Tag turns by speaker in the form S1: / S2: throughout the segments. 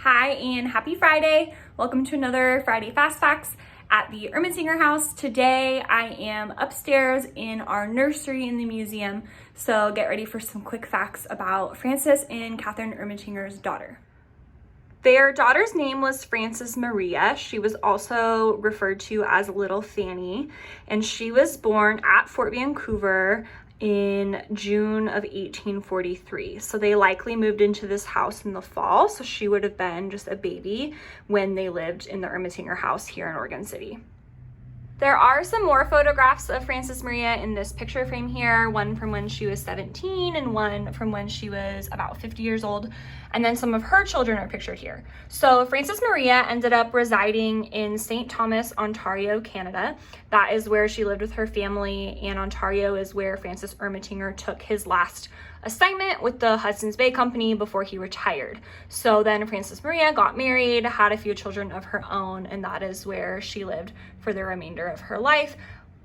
S1: Hi and happy Friday. Welcome to another Friday Fast Facts at the Ermatinger house. Today I am upstairs in our nursery in the museum, so get ready for some quick facts about Francis and Catherine Ermatinger's daughter. Their daughter's name was Frances Maria. She was also referred to as Little Fanny, and she was born at Fort Vancouver in June of 1843. So they likely moved into this house in the fall. So she would have been just a baby when they lived in the Ermatinger house here in Oregon City. There are some more photographs of Frances Maria in this picture frame here, one from when she was 17 and one from when she was about 50 years old. And then some of her children are pictured here. So Frances Maria ended up residing in St. Thomas, Ontario, Canada. That is where she lived with her family, and Ontario is where Francis Ermatinger took his last assignment with the Hudson's Bay Company before he retired. So then Frances Maria got married, had a few children of her own, and that is where she lived for the remainder of her life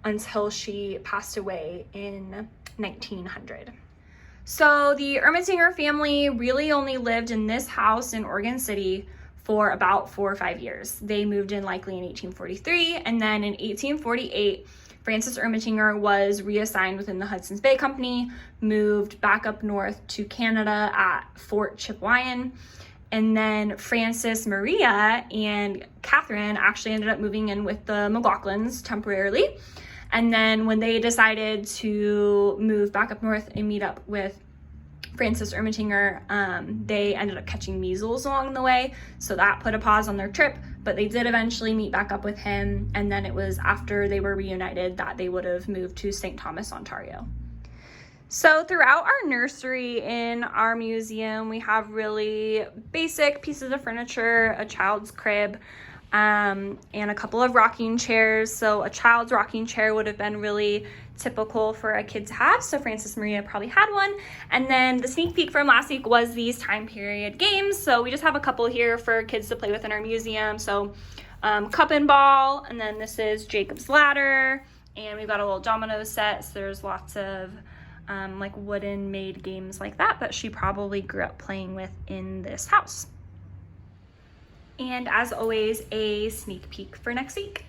S1: until she passed away in 1900. So the Ermatinger family really only lived in this house in Oregon City for about 4 or 5 years. They moved in likely in 1843, and then in 1848, Francis Ermatinger was reassigned within the Hudson's Bay Company, moved back up north to Canada at Fort Chipewyan, and then Frances Maria and Catherine actually ended up moving in with the McLaughlins temporarily. And then when they decided to move back up north and meet up with Francis Ermatinger, they ended up catching measles along the way, so that put a pause on their trip, but they did eventually meet back up with him, and then it was after they were reunited that they would have moved to St. Thomas, Ontario. So throughout our nursery in our museum, we have really basic pieces of furniture, a child's crib, and a couple of rocking chairs. So a child's rocking chair would have been really typical for a kid to have, so Frances Maria probably had one. And then the sneak peek from last week was these time period games. So we just have a couple here for kids to play with in our museum. So cup and ball, and then this is Jacob's ladder, and we've got a little domino set. So there's lots of like wooden made games like that she probably grew up playing with in this house. And as always, a sneak peek for next week.